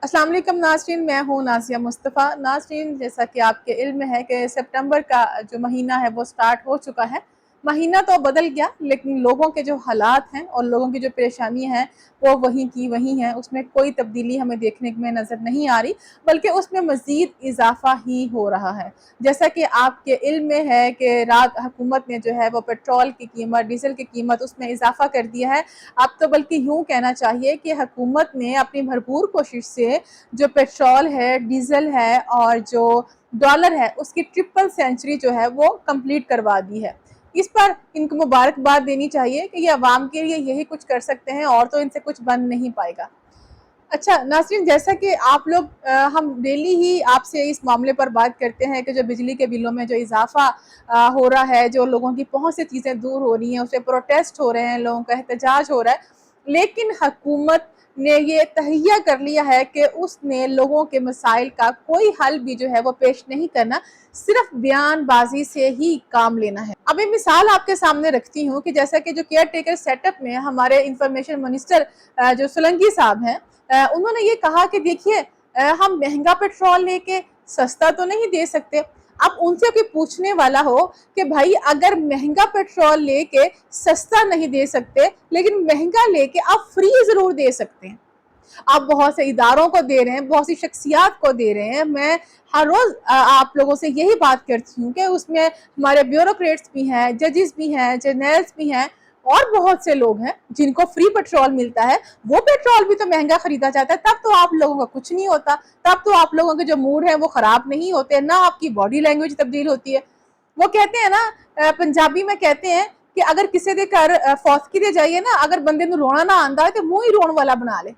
अस्सलाम वालेकुम नाज़रीन, मैं हूँ नाज़िया मुस्तफ़ा। नाज़रीन, जैसा कि आपके इल्म है कि सितंबर का जो महीना है वो स्टार्ट हो चुका है। महीना तो बदल गया, लेकिन लोगों के जो हालात हैं और लोगों की जो परेशानियां हैं वो वहीं की वहीं हैं। उसमें कोई तब्दीली हमें देखने में नज़र नहीं आ रही, बल्कि उसमें मज़ीद इजाफा ही हो रहा है। जैसा कि आपके इल्म में है कि रात हुकूमत ने जो है वो पेट्रोल की कीमत, डीजल की कीमत उसमें इजाफा कर दिया है। अब तो बल्कि यूँ कहना चाहिए कि हुकूमत ने अपनी भरपूर कोशिश से जो पेट्रोल है, डीजल है और जो डॉलर है उसकी ट्रिपल सेंचुरी जो है वो कंप्लीट करवा दी है। इस पर इनको मुबारकबाद देनी चाहिए कि ये अवाम के लिए यही कुछ कर सकते हैं और तो इनसे कुछ बन नहीं पाएगा। अच्छा नाज़रीन, जैसा कि आप लोग हम डेली ही आपसे इस मामले पर बात करते हैं कि जो बिजली के बिलों में जो इजाफा हो रहा है, जो लोगों की पहुंच से चीज़ें दूर हो रही हैं, उस पर प्रोटेस्ट हो रहे हैं, लोगों का एहतजाज हो रहा है, लेकिन हुकूमत ने ये तहैया कर लिया है कि उसने लोगों के मसाइल का कोई हल भी जो है वो पेश नहीं करना, सिर्फ बयानबाजी से ही काम लेना है। अब ये मिसाल आपके सामने रखती हूँ कि जैसा कि जो केयर टेकर सेटअप में हमारे इंफॉर्मेशन मिनिस्टर जो सोलंकी साहब हैं, उन्होंने ये कहा कि देखिए, हम महंगा पेट्रोल लेके सस्ता तो नहीं दे सकते। अब उनसे कोई पूछने वाला हो कि भाई अगर महंगा पेट्रोल लेके सस्ता नहीं दे सकते, लेकिन महंगा लेके आप फ्री जरूर दे सकते हैं। आप बहुत से इदारों को दे रहे हैं, बहुत सी शख्सियात को दे रहे हैं। मैं हर रोज आप लोगों से यही बात करती हूँ कि उसमें हमारे ब्यूरोक्रेट्स भी हैं, जजेस भी हैं, जर्नल्स भी हैं और बहुत से लोग हैं जिनको फ्री पेट्रोल मिलता है। वो पेट्रोल भी तो महंगा खरीदा जाता है, तब तो आप लोगों का कुछ नहीं होता, तब तो आप लोगों के जो मूड है वो खराब नहीं होते, ना आपकी बॉडी लैंग्वेज तब्दील होती है। वो कहते हैं ना, पंजाबी में कहते हैं कि अगर किसी के घर फौसकी दे जाइए ना, अगर बंदे नूं रोना ना आंदा है तो मुंह ही रोन वाला बना ले।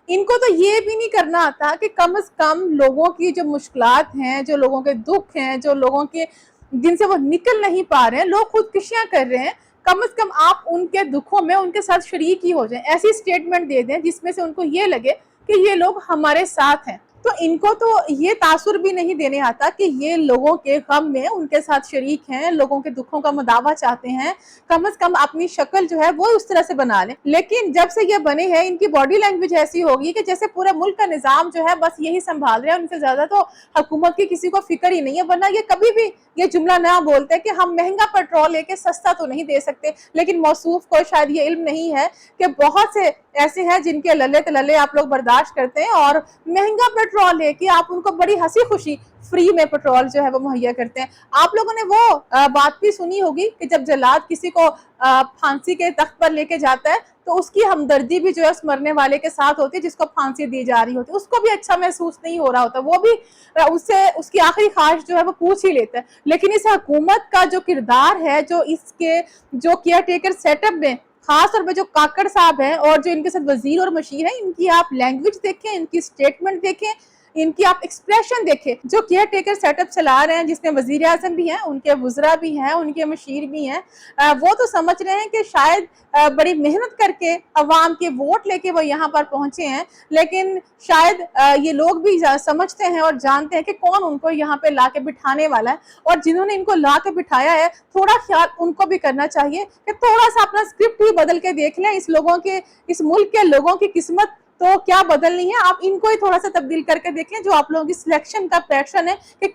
इनको तो ये भी नहीं करना आता कि कम से कम लोगों की जो मुश्किलात हैं, जो लोगों के दुख हैं, जो लोगों के जिनसे वो निकल नहीं पा रहे हैं, लोग खुदकुशियां कर रहे हैं, कम से कम आप उनके दुखों में उनके साथ शरीक ही हो जाएं। ऐसी स्टेटमेंट दे दें जिसमें से उनको ये लगे कि ये लोग हमारे साथ हैं। तो इनको तो ये तासुर भी नहीं देने आता कि ये लोगों के गम में उनके साथ शरीक हैं, लोगों के दुखों का मुदावा चाहते हैं। कम से कम अपनी शक्ल जो है वो उस तरह से बना लें। लेकिन जब से ये बने हैं, इनकी बॉडी लैंग्वेज ऐसी होगी कि जैसे पूरे मुल्क का निजाम जो है बस यही संभाल रहे हैं, उनसे ज्यादा तो हुकूमत की किसी को फिक्र ही नहीं है। वरना ये कभी भी ये जुमला ना बोलते कि हम महंगा पेट्रोल लेके सस्ता तो नहीं दे सकते। लेकिन मौसूफ को शायद ये इल्म नहीं है कि बहुत से ऐसे हैं जिनके लले तलले आप लोग बर्दाश्त करते हैं और महंगा पेट्रोल लेके आप उनको बड़ी हंसी खुशी फ्री में पेट्रोल जो है वो मुहैया करते हैं। आप लोगों ने वो बात भी सुनी होगी कि जब जल्लाद किसी को फांसी के तख्त पर लेके जाता है तो उसकी हमदर्दी भी जो है उस मरने वाले के साथ होती है जिसको फांसी दी जा रही होती है। उसको भी अच्छा महसूस नहीं हो रहा होता, वो भी उससे उसकी आखिरी ख्वाहिश जो है वो पूछ ही लेता है। लेकिन इस हुकूमत का जो किरदार है, जो इसके जो केयर टेकर सेटअप में खास तौर पे जो काकड़ साहब हैं और जो इनके साथ वजीर और मशीर हैं, इनकी आप लैंग्वेज देखें, इनकी स्टेटमेंट देखें, इनकी आप एक्सप्रेशन देखें। जो केयर टेकर सेटअप चला रहे हैं जिसमें वजीर आजम भी हैं, उनके वुज़रा भी हैं, उनके मशीर भी हैं, वो तो समझ रहे हैं कि शायद बड़ी मेहनत करके अवाम के वोट लेके वो यहाँ पर पहुंचे हैं। लेकिन शायद ये लोग भी समझते हैं और जानते हैं कि कौन उनको यहाँ पे ला के बिठाने वाला है, और जिन्होंने इनको ला के बिठाया है थोड़ा ख्याल उनको भी करना चाहिए कि थोड़ा सा अपना स्क्रिप्ट ही बदल के देख लें। इस लोगों के, इस मुल्क के लोगों की किस्मत तो क्या बदलनी है, आप इनको ही थोड़ा सा तब्दील करके देखें। जो आप लोगों की सिलेक्शन का पैटर्न है कि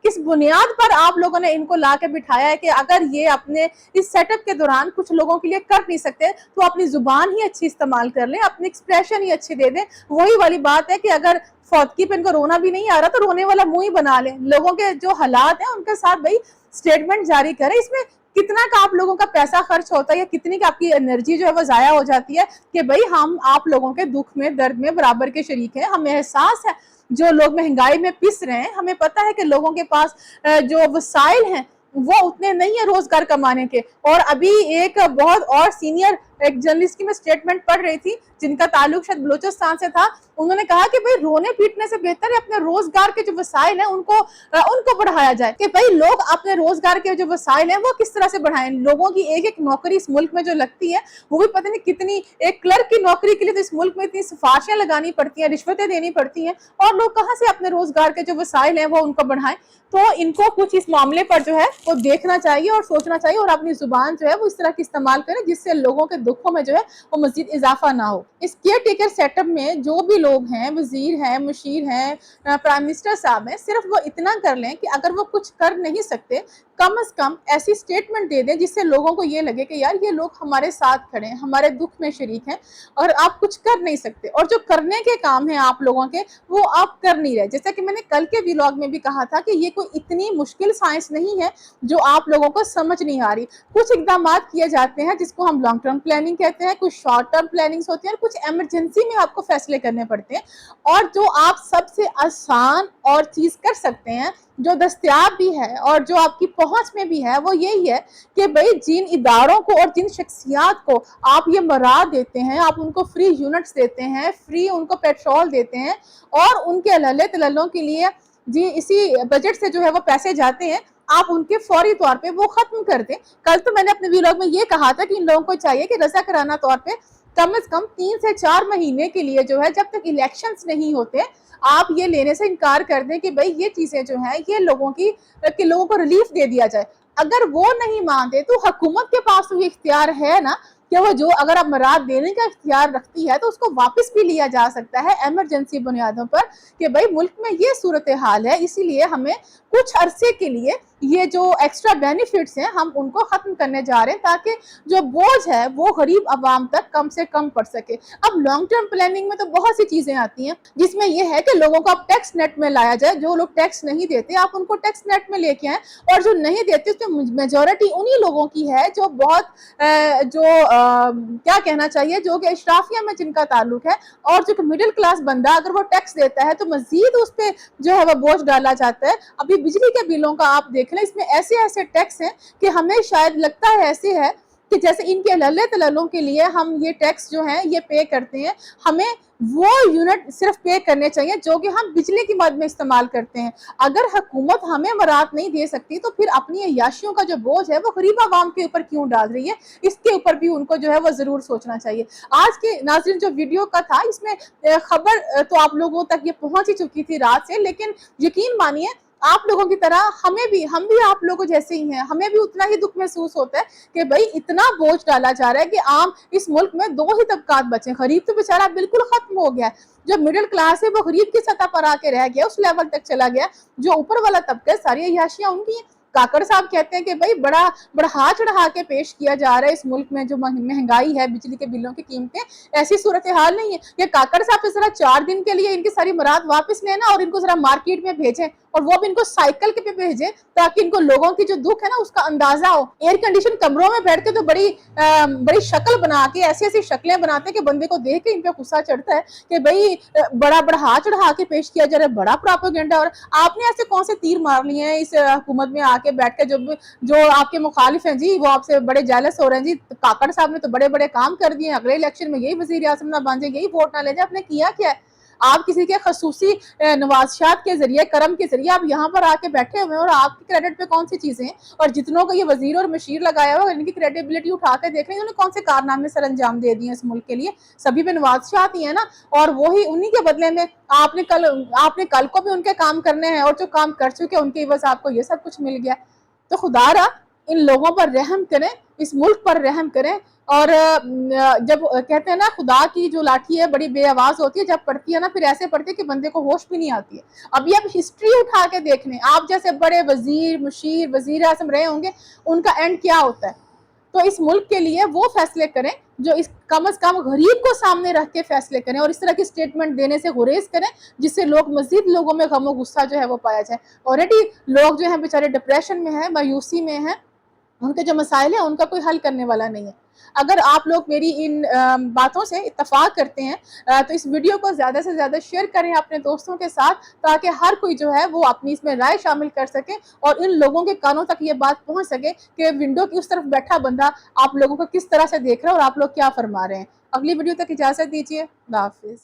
किस बुनियाद पर आप लोगों ने इनको ला के बिठाया है कि अगर ये अपने इस सेटअप के दौरान कुछ लोगों के लिए कर नहीं सकते तो अपनी जुबान ही अच्छी इस्तेमाल कर लें, अपनी एक्सप्रेशन ही अच्छी दे दें। वही वाली बात है कि अगर फौतगी पे इनको रोना भी नहीं आ रहा तो रोने वाला मुंह ही बना लें। लोगों के जो हालात हैं उनके साथ भाई स्टेटमेंट जारी करें। इसमें कितना का आप लोगों का पैसा खर्च होता है या कितनी का आपकी एनर्जी जो है वो जाया हो जाती है कि भाई हम आप लोगों के दुख में, दर्द में बराबर के शरीक हैं। हमें एहसास है जो लोग महंगाई में पिस रहे हैं, हमें पता है कि लोगों के पास जो वसाइल हैं वो उतने नहीं है रोजगार कमाने के। और अभी एक बहुत और सीनियर एक जर्नलिस्ट की मैं स्टेटमेंट पढ़ रही थी जिनका ताल्लुक शायद बलूचिस्तान से था। उन्होंने कहा कि भाई रोने पीटने से बेहतर है अपने रोजगार के जो वसाइल हैं उनको बढ़ाया जाए, कि भाई लोग अपने रोजगार के जो वसाइल हैं वो किस तरह से बढ़ाएं। लोगों की एक एक नौकरी इस मुल्क में जो लगती है वो भी पता नहीं कितनी, एक क्लर्क की नौकरी के लिए तो इस मुल्क में इतनी सिफारिशें लगानी पड़ती हैं, रिश्वतें देनी पड़ती हैं, और लोग कहाँ से अपने रोजगार के जो वसाइल हैं वो उनको बढ़ाएं। तो इनको कुछ इस मामले पर जो है वो देखना चाहिए और सोचना चाहिए और अपनी जुबान जो है वो इस तरह की इस्तेमाल करें जिससे लोगों के दुखों में जो है वो मजीद इजाफा ना हो। इस केयर टेकर सेटअप में जो भी लोग हैं, वजीर हैं, मुशीर हैं, प्राइम मिनिस्टर साहब हैं, सिर्फ वो इतना कर लें कि अगर वो कुछ कर नहीं सकते, कम से कम ऐसी स्टेटमेंट दे दें जिससे लोगों को ये लगे कि यार ये लोग हमारे साथ खड़े हैं, हमारे दुख में शरीक हैं और आप कुछ कर नहीं सकते, और जो करने के काम हैं आप लोगों के वो आप कर नहीं रहे। जैसा कि मैंने कल के व्लॉग में भी कहा था कि ये कोई इतनी मुश्किल साइंस नहीं है जो आप लोगों को समझ नहीं आ रही। कुछ इकदाम किए जाते हैं जिसको हम लॉन्ग टर्म प्लानिंग कहते हैं, कुछ शॉर्ट टर्म प्लानिंग्स होती हैं, कुछ एमरजेंसी में आपको फैसले करने पड़ते हैं, और जो आप सबसे आसान और चीज कर सकते हैं, जो दस्तयाब भी है और जो आपकी पहुंच में भी है, वो यही है कि भाई जिन इदारों को और जिन शख्सियात को आप ये मरा देते हैं, आप उनको फ्री यूनिट्स देते हैं, फ्री उनको पेट्रोल देते हैं, और उनके अल्ले तल्लों के लिए जी इसी बजट से जो है वो पैसे जाते हैं, आप उनके फौरी तौर पे वो खत्म कर दें। कल तो मैंने अपने व्लॉग में ये कहा था कि इन लोगों को चाहिए कि रजा कराना तौर पे कम से कम 3 से 4 महीने के लिए जो है, जब तक इलेक्शंस नहीं होते, आप ये लेने से इनकार कर दें कि भाई ये चीजें जो हैं ये लोगों को रिलीफ दे दिया जाए। अगर वो नहीं मानते तो हुकूमत के पास तो ये इख्तियार है ना कि वो जो अगर अब मराद देने का इख्तियार रखती है तो उसको वापस भी लिया जा सकता है एमरजेंसी बुनियादों पर, कि भाई मुल्क में ये सूरत हाल है, इसीलिए हमें कुछ अरसे के लिए ये जो एक्स्ट्रा बेनिफिट्स हैं हम उनको खत्म करने जा रहे हैं, ताकि जो बोझ है वो गरीब आवाम तक कम से कम पड़ सके। अब लॉन्ग टर्म प्लानिंग में तो बहुत सी चीजें आती हैं, जिसमें ये है कि लोगों को आप टैक्स नेट में लाया जाए, जो लोग टैक्स नहीं देते आप उनको टैक्स नेट में लेके आए, और जो नहीं देते उसमें मेजोरिटी उन्हीं लोगों की है जो बहुत क्या कहना चाहिए, जो कि इशराफिया में जिनका ताल्लुक है, और जो मिडिल क्लास बंदा अगर वो टैक्स देता है तो मजीद उस पर जो है वो बोझ डाला जाता है। अभी बिजली के बिलों का आप देख लें, इसमें ऐसे ऐसे टैक्स हैं कि हमें शायद लगता है ऐसे है कि जैसे इनके लल्ले तलल्लों के लिए हम ये टैक्स जो है ये पे करते हैं, हमें वो यूनिट सिर्फ पे करने चाहिए जो कि हम बिजली की मद में इस्तेमाल करते हैं। अगर हुकूमत हमें मराहत नहीं दे सकती तो फिर अपनी अय्याशियों का जो बोझ है वो गरीब आवाम के ऊपर क्यों डाल रही है, इसके ऊपर भी उनको जो है वो जरूर सोचना चाहिए। आज के नाज़रीन जो वीडियो का था इसमें खबर तो आप लोगों तक ये पहुंच ही चुकी थी रात से, लेकिन यकीन मानिए आप लोगों की तरह हम भी आप लोगों जैसे ही हैं, हमें भी उतना ही दुख महसूस होता है कि भाई इतना बोझ डाला जा रहा है कि आम इस मुल्क में 2 ही तबकात बचे। गरीब तो बेचारा बिल्कुल खत्म हो गया है, जो मिडिल क्लास है वो गरीब की सतह पर आके रह गया, उस लेवल तक चला गया, जो ऊपर वाला तबका है सारी अय्याशियां उनकी। काकड़ साहब कहते हैं कि भाई बड़ा बढ़ा चढ़ा के पेश किया जा रहा है इस मुल्क में, जो महंगाई है, बिजली के बिलों की कीमतें, ऐसी सूरत हाल नहीं है। ये काकड़ साहब से जरा 4 दिन के लिए इनकी सारी मुराद वापस लेना और इनको जरा मार्केट में भेजें, और वो भी इनको साइकिल के पे भेजें, ताकि इनको लोगों की जो दुख है ना उसका अंदाजा हो। एयर कंडीशन कमरों में बैठ के तो बड़ी शक्ल बना के ऐसी ऐसी शक्लें बनाते हैं कि बंदे को देख के इन पे गुस्सा चढ़ता है कि भाई बड़ा बढ़ा चढ़ा के पेश किया जा रहा है, बड़ा प्रोपेगेंडा। और आपने ऐसे कौन से तीर मार लिए हैं इस हुकूमत में आके बैठ के, जो आपके मुखालिफ हैं जी वो आपसे बड़े जेलस हो रहे हैं जी, काकड़ साहब ने तो बड़े बड़े काम कर दिए, अगले इलेक्शन में यही वजीर आज़म ना बन जाए, यही वोट ना ले जाए, आपने किया क्या है? आप किसी के खसूसी नवाज़शात के जरिए, करम के जरिए आप यहाँ पर आके बैठे हुए हैं, और आपकी क्रेडिट पे कौन सी चीजें हैं, और जितनों को ये वजीर और मशीर लगाया हुआ इनकी क्रेडिबिलिटी उठा के देख रहे हैं, उन्होंने कौन से कारनामे सर अंजाम दे दिए इस मुल्क के लिए, सभी पे नवाज़शात ही है ना, और वही उन्हीं के बदले में आपने कल को भी उनके काम करने हैं, और जो काम कर चुके उनके बस आपको ये सब कुछ मिल गया। तो खुदारा इन लोगों पर रहम करें, इस मुल्क पर रहम करें। और जब कहते हैं ना खुदा की जो लाठी है बड़ी बेआवाज होती है, जब पड़ती है ना फिर ऐसे पड़ती है कि बंदे को होश भी नहीं आती है। अभी आप हिस्ट्री उठा के देख लें, आप जैसे बड़े वजीर, मुशीर, वजीर आज़म रहे होंगे, उनका एंड क्या होता है। तो इस मुल्क के लिए वो फैसले करें जो इस कम से कम गरीब को सामने रख के फैसले करें, और इस तरह की स्टेटमेंट देने से गुरेज करें जिससे मजीद लोगों में गम और गुस्सा जो है वो पाया जाए। ऑलरेडी लोग जो है बेचारे डिप्रेशन में है, मायूसी में है, उनके जो मसाइल है उनका कोई हल करने वाला नहीं है। अगर आप लोग मेरी इन बातों से इत्तफाक करते हैं तो इस वीडियो को ज़्यादा से ज़्यादा शेयर करें अपने दोस्तों के साथ, ताकि हर कोई जो है वो अपनी इसमें राय शामिल कर सके और इन लोगों के कानों तक ये बात पहुंच सके कि विंडो की उस तरफ बैठा बंदा आप लोगों को किस तरह से देख रहा है और आप लोग क्या फरमा रहे हैं। अगली वीडियो तक इजाज़त दीजिए। अल्लाह हाफिज़।